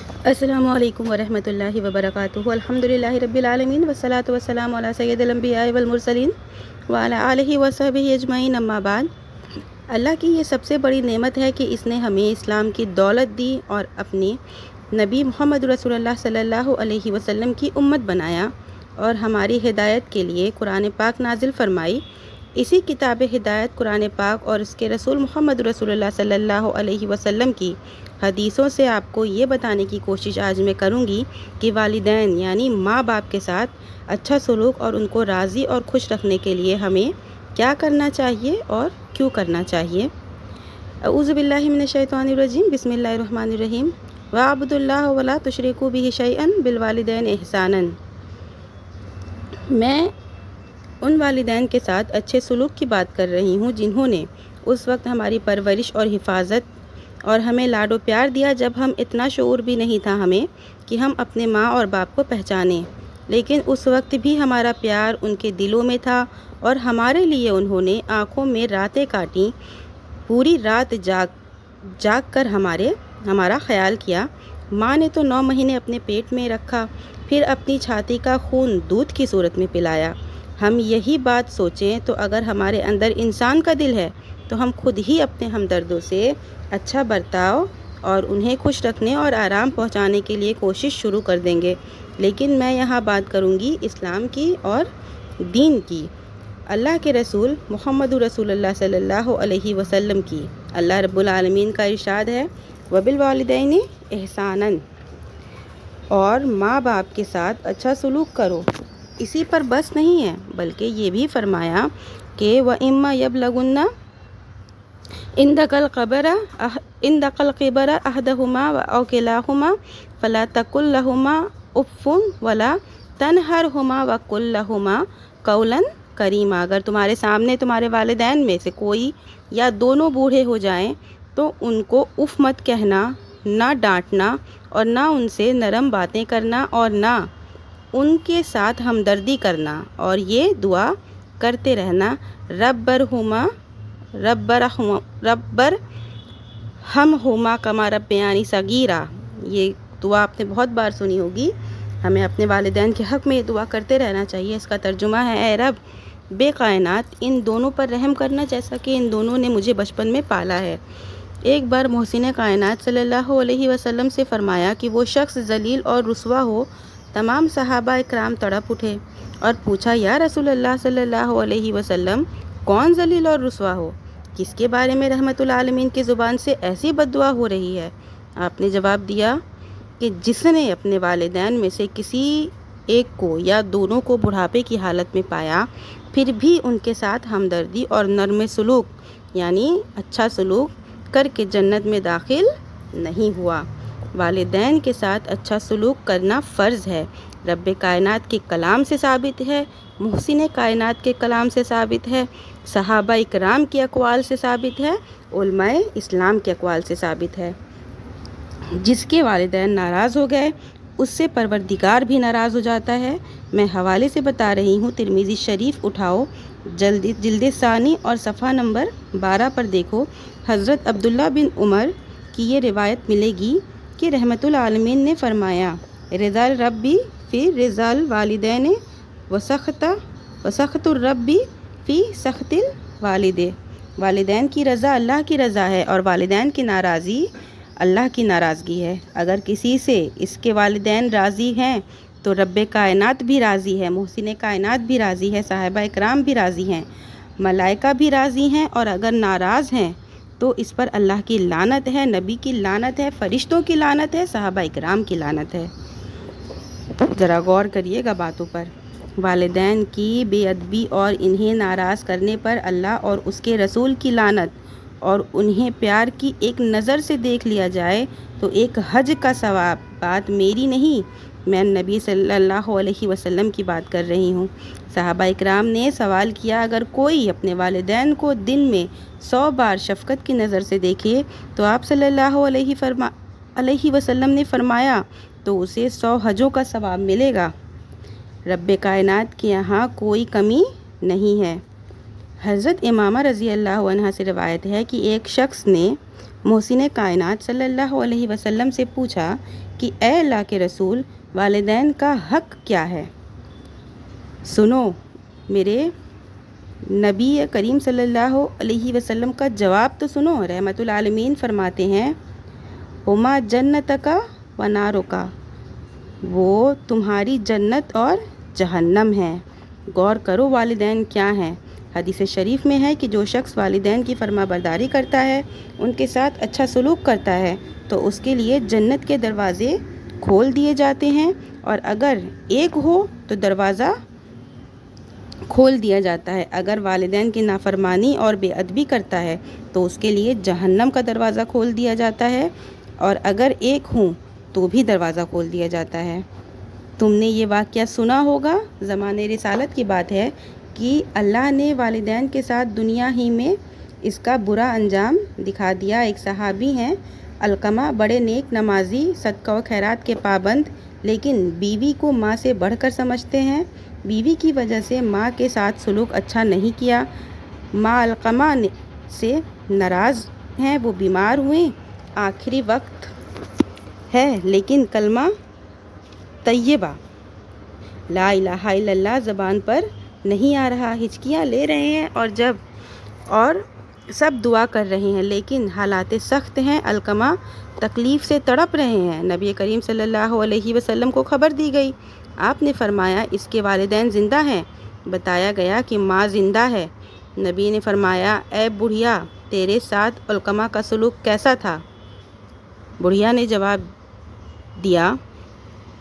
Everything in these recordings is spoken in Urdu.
السلام علیکم ورحمۃ اللہ وبرکاتہ۔ الحمدللہ رب العالمین والصلاۃ والسلام علی سید الانبیاء والمرسلین وعلی آلہ وصحبہ اجمعین، اما بعد۔ اللہ کی یہ سب سے بڑی نعمت ہے کہ اس نے ہمیں اسلام کی دولت دی اور اپنے نبی محمد رسول اللہ صلی اللہ علیہ وسلم کی امت بنایا اور ہماری ہدایت کے لیے قرآن پاک نازل فرمائی۔ اسی کتاب ہدایت قرآن پاک اور اس کے رسول محمد رسول اللہ صلی اللہ علیہ وسلم کی حدیثوں سے آپ کو یہ بتانے کی کوشش آج میں کروں گی کہ والدین یعنی ماں باپ کے ساتھ اچھا سلوک اور ان کو راضی اور خوش رکھنے کے لیے ہمیں کیا کرنا چاہیے اور کیوں کرنا چاہیے۔ اعوذ باللہ من الشیطان الرجیم، بسم اللہ الرحمن الرحیم۔ وَاعْبُدُوا اللَّهَ وَلَا تُشْرِكُوا بِهِ شَيْئًا بِالْوَالِدَيْنِ إِحْسَانًا۔ میں ان والدین کے ساتھ اچھے سلوک کی بات کر رہی ہوں جنہوں نے اس وقت ہماری پرورش اور حفاظت اور ہمیں لاڈ و پیار دیا جب ہم اتنا شعور بھی نہیں تھا ہمیں کہ ہم اپنے ماں اور باپ کو پہچانیں، لیکن اس وقت بھی ہمارا پیار ان کے دلوں میں تھا اور ہمارے لیے انہوں نے آنکھوں میں راتیں کاٹیں، پوری رات جاگ کر ہمارا خیال کیا۔ ماں نے تو 9 مہینے اپنے پیٹ میں رکھا، پھر اپنی چھاتی کا خون دودھ کی صورت میں پلایا۔ ہم یہی بات سوچیں تو اگر ہمارے اندر انسان کا دل ہے تو ہم خود ہی اپنے ہمدردوں سے اچھا برتاؤ اور انہیں خوش رکھنے اور آرام پہنچانے کے لیے کوشش شروع کر دیں گے۔ لیکن میں یہاں بات کروں گی اسلام کی اور دین کی، اللہ کے رسول محمد رسول اللہ صلی اللہ علیہ وسلم کی۔ اللہ رب العالمین کا ارشاد ہے وَبِالْوَالِدَيْنِ إِحْسَانًا، اور ماں باپ کے ساتھ اچھا سلوک کرو۔ اسی پر بس نہیں ہے بلکہ یہ بھی فرمایا کہ وَإِمَّا يَبْلُغُنَّ عِندَكَ الْكِبَرَ أَحَدُهُمَا أَوْ كِلَاهُمَا فَلَا تَقُل لَّهُمَا أُفٍّ وَلَا تَنْهَرْهُمَا وَقُل لَّهُمَا قَوْلًا کریما۔ اگر تمہارے سامنے تمہارے والدین میں سے کوئی یا دونوں بوڑھے ہو جائیں تو ان کو اف مت کہنا، نہ ڈانٹنا اور نہ ان سے نرم باتیں کرنا اور نہ ان کے ساتھ ہمدردی کرنا، اور یہ دعا کرتے رہنا رب ارحمہما کما ربیانی صغیرا۔ یہ دعا آپ نے بہت بار سنی ہوگی، ہمیں اپنے والدین کے حق میں یہ دعا کرتے رہنا چاہیے۔ اس کا ترجمہ ہے اے رب بے کائنات ان دونوں پر رحم کرنا جیسا کہ ان دونوں نے مجھے بچپن میں پالا ہے۔ ایک بار محسن کائنات صلی اللہ علیہ وسلم سے فرمایا کہ وہ شخص ذلیل اور رسوا ہو۔ تمام صحابہ اکرام تڑپ اٹھے اور پوچھا یا رسول اللہ صلی اللہ علیہ وسلم کون ذلیل اور رسوا ہو؟ کس کے بارے میں رحمت العالمین کی زبان سے ایسی بد دعا ہو رہی ہے؟ آپ نے جواب دیا کہ جس نے اپنے والدین میں سے کسی ایک کو یا دونوں کو بڑھاپے کی حالت میں پایا پھر بھی ان کے ساتھ ہمدردی اور نرم سلوک یعنی اچھا سلوک کر کے جنت میں داخل نہیں ہوا۔ والدین کے ساتھ اچھا سلوک کرنا فرض ہے، رب کائنات کے کلام سے ثابت ہے، محسن کائنات کے کلام سے ثابت ہے، صحابہ اکرام کے اقوال سے ثابت ہے، علماء اسلام کے اقوال سے ثابت ہے۔ جس کے والدین ناراض ہو گئے اس سے پروردگار بھی ناراض ہو جاتا ہے۔ میں حوالے سے بتا رہی ہوں، ترمذی شریف اٹھاؤ، جلد ثانی اور صفحہ نمبر 12 پر دیکھو۔ حضرت عبداللہ بن عمر کی یہ روایت ملے گی کہ رحمت العالمین نے فرمایا رضا الربی فی رضا الوالدین وسخط الربی فی سخط الوالد۔ والدین کی رضا اللہ کی رضا ہے اور والدین کی ناراضی اللہ کی ناراضگی ہے۔ اگر کسی سے اس کے والدین راضی ہیں تو رب کائنات بھی راضی ہے، محسن کائنات بھی راضی ہے، صحابہ اکرام بھی راضی ہیں، ملائکہ بھی راضی ہیں، اور اگر ناراض ہیں تو اس پر اللہ کی لعنت ہے، نبی کی لعنت ہے، فرشتوں کی لعنت ہے، صحابہ اکرام کی لعنت ہے۔ ذرا غور کریے گا باتوں پر۔ والدین کی بے ادبی اور انہیں ناراض کرنے پر اللہ اور اس کے رسول کی لعنت، اور انہیں پیار کی ایک نظر سے دیکھ لیا جائے تو ایک حج کا ثواب۔ بات میری نہیں، میں نبی صلی اللہ علیہ وسلم کی بات کر رہی ہوں۔ صحابہ اکرام نے سوال کیا اگر کوئی اپنے والدین کو دن میں 100 بار شفقت کی نظر سے دیکھے تو آپ صلی اللہ علیہ وسلم نے فرمایا تو اسے 100 حجوں کا ثواب ملے گا۔ رب کائنات کے یہاں کوئی کمی نہیں ہے۔ حضرت امامہ رضی اللہ عنہ سے روایت ہے کہ ایک شخص نے محسن کائنات صلی اللہ علیہ وسلم سے پوچھا کہ اے اللہ کے رسول، والدین کا حق کیا ہے؟ سنو، میرے نبی کریم صلی اللہ علیہ وسلم کا جواب تو سنو۔ رحمت العالمین فرماتے ہیں ہما جنتک و نارک، وہ تمہاری جنت اور جہنم ہے۔ غور کرو والدین کیا ہیں۔ حدیث شریف میں ہے کہ جو شخص والدین کی فرما برداری کرتا ہے، ان کے ساتھ اچھا سلوک کرتا ہے، تو اس کے لیے جنت کے دروازے کھول دیے جاتے ہیں، اور اگر ایک ہو تو دروازہ کھول دیا جاتا ہے۔ اگر والدین کی نافرمانی اور بے ادبی کرتا ہے تو اس کے لیے جہنم کا دروازہ کھول دیا جاتا ہے، اور اگر ایک ہوں تو بھی دروازہ کھول دیا جاتا ہے۔ تم نے یہ واقعہ سنا ہوگا، زمانے رسالت کی بات ہے کہ اللہ نے والدین کے ساتھ دنیا ہی میں اس کا برا انجام دکھا دیا۔ ایک صحابی ہیں علقمہ، بڑے نیک نمازی، صدقہ و خیرات کے پابند، لیکن بیوی کو ماں سے بڑھ کر سمجھتے ہیں۔ بیوی کی وجہ سے ماں کے ساتھ سلوک اچھا نہیں کیا۔ ماں علقمہ سے ناراض ہیں، وہ بیمار ہوئیں، آخری وقت ہے، لیکن کلمہ طیبہ لا الہ الا اللہ زبان پر نہیں آ رہا، ہچکیاں لے رہے ہیں اور سب دعا کر رہے ہیں، لیکن حالات سخت ہیں۔ علقمہ تکلیف سے تڑپ رہے ہیں۔ نبی کریم صلی اللہ علیہ وسلم کو خبر دی گئی۔ آپ نے فرمایا اس کے والدین زندہ ہیں؟ بتایا گیا کہ ماں زندہ ہے۔ نبی نے فرمایا اے بڑھیا، تیرے ساتھ علقمہ کا سلوک کیسا تھا؟ بڑھیا نے جواب دیا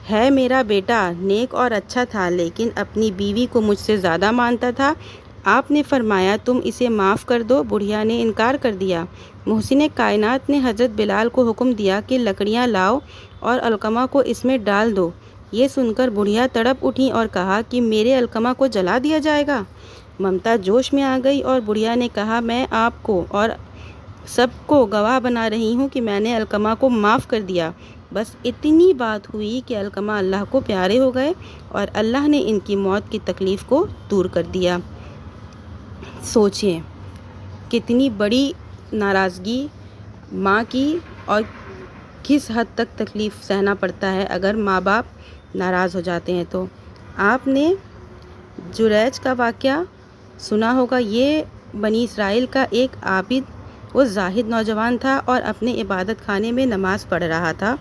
ہے میرا بیٹا نیک اور اچھا تھا، لیکن اپنی بیوی کو مجھ سے زیادہ مانتا تھا۔ آپ نے فرمایا تم اسے معاف کر دو۔ بڑھیا نے انکار کر دیا۔ محسن کائنات نے حضرت بلال کو حکم دیا کہ لکڑیاں لاؤ اور علقمہ کو اس میں ڈال دو۔ یہ سن کر بڑھیا تڑپ اٹھی اور کہا کہ میرے علقمہ کو جلا دیا جائے گا۔ ممتا جوش میں آ گئی اور بڑھیا نے کہا میں آپ کو اور سب کو گواہ بنا رہی ہوں کہ میں نے علقمہ کو معاف کر دیا۔ بس اتنی بات ہوئی کہ علقمہ اللہ کو پیارے ہو گئے اور اللہ نے ان کی موت کی تکلیف کو دور کر دیا۔ سوچیں کتنی بڑی ناراضگی ماں کی اور کس حد تک تکلیف سہنا پڑتا ہے اگر ماں باپ ناراض ہو جاتے ہیں تو۔ آپ نے جریج کا واقعہ سنا ہوگا۔ یہ بنی اسرائیل کا ایک عابد و زاہد نوجوان تھا اور اپنے عبادت خانے میں نماز پڑھ رہا تھا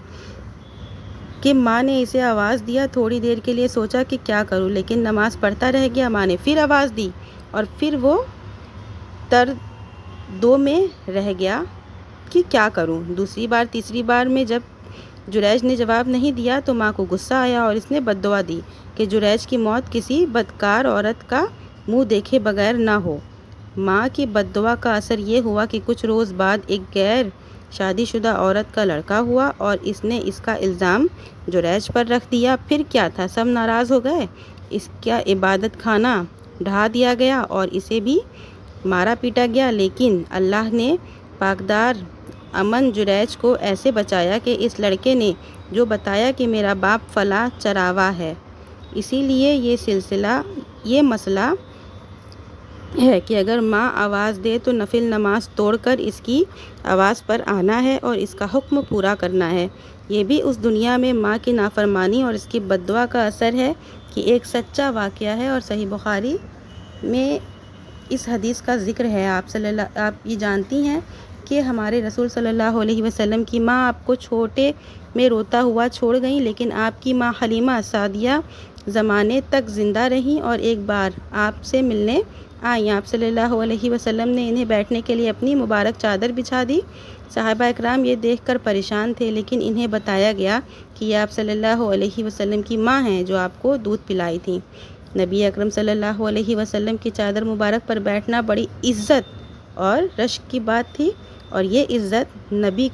کہ ماں نے اسے آواز دیا۔ تھوڑی دیر کے لیے سوچا کہ کیا کروں، لیکن نماز پڑھتا رہ گیا۔ ماں نے پھر آواز دی اور پھر وہ تردو میں رہ گیا کہ کیا کروں۔ دوسری بار تیسری بار میں جب جریج نے جواب نہیں دیا تو ماں کو غصہ آیا اور اس نے بد دعا دی کہ جریج کی موت کسی بدکار عورت کا منہ دیکھے بغیر نہ ہو۔ ماں کی بد دعا کا اثر یہ ہوا کہ کچھ روز بعد ایک غیر شادی شدہ عورت کا لڑکا ہوا اور اس نے اس کا الزام جریج پر رکھ دیا۔ پھر کیا تھا، سب ناراض ہو گئے، اس کا عبادت خانہ ڈھا دیا گیا اور اسے بھی مارا پیٹا گیا، لیکن اللہ نے پاکدار امن جریج کو ایسے بچایا کہ اس لڑکے نے جو بتایا کہ میرا باپ فلاں چراوا ہے۔ اسی لیے یہ مسئلہ ہے کہ اگر ماں آواز دے تو نفل نماز توڑ کر اس کی آواز پر آنا ہے اور اس کا حکم پورا کرنا ہے۔ یہ بھی اس دنیا میں ماں کی نافرمانی اور اس کی بد دعا کا اثر ہے کہ ایک سچا واقعہ ہے اور صحیح بخاری میں اس حدیث کا ذکر ہے۔ آپ یہ جانتی ہیں کہ ہمارے رسول صلی اللہ علیہ وسلم کی ماں آپ کو چھوٹے میں روتا ہوا چھوڑ گئیں، لیکن آپ کی ماں حلیمہ سعدیہ زمانے تک زندہ رہیں اور ایک بار آپ سے ملنے آئیں۔ آپ صلی اللہ علیہ وسلم نے انہیں بیٹھنے کے لیے اپنی مبارک چادر بچھا دی۔ صحابہ اکرام یہ دیکھ کر پریشان تھے، لیکن انہیں بتایا گیا کہ یہ آپ صلی اللہ علیہ وسلم کی ماں ہیں جو آپ کو دودھ پلائی تھیں۔ نبی اکرم صلی اللہ علیہ وسلم کی چادر مبارک پر بیٹھنا بڑی عزت اور رشک کی بات تھی، اور یہ عزت نبی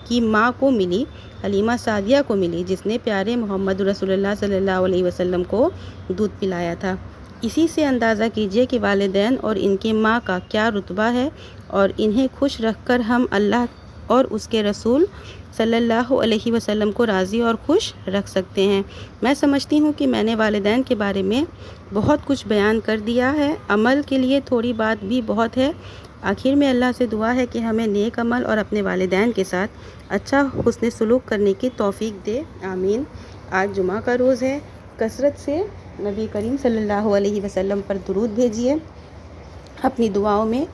کی ماں کو ملی، حلیمہ سعدیہ کو ملی، جس نے پیارے محمد رسول اللہ صلی اللہ علیہ وسلم کو دودھ پلایا تھا۔ اسی سے اندازہ کیجئے کہ والدین اور ان کی ماں کا کیا رتبہ ہے، اور انہیں خوش رکھ کر ہم اللہ اور اس کے رسول صلی اللہ علیہ وسلم کو راضی اور خوش رکھ سکتے ہیں۔ میں سمجھتی ہوں کہ میں نے والدین کے بارے میں بہت کچھ بیان کر دیا ہے، عمل کے لیے تھوڑی بات بھی بہت ہے۔ آخر میں اللہ سے دعا ہے کہ ہمیں نیک عمل اور اپنے والدین کے ساتھ اچھا حسن سلوک کرنے کی توفیق دے، آمین۔ آج جمعہ کا روز ہے، کثرت سے نبی کریم صلی اللہ علیہ وسلم پر درود بھیجیے، اپنی دعاؤں میں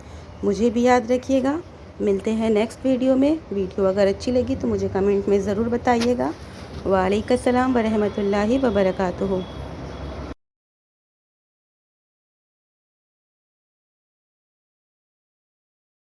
مجھے بھی یاد رکھیے گا۔ ملتے ہیں نیکسٹ ویڈیو میں۔ ویڈیو اگر اچھی لگی تو مجھے کمنٹ میں ضرور بتائیے گا۔ وعلیکم السلام ورحمۃ اللہ وبرکاتہ۔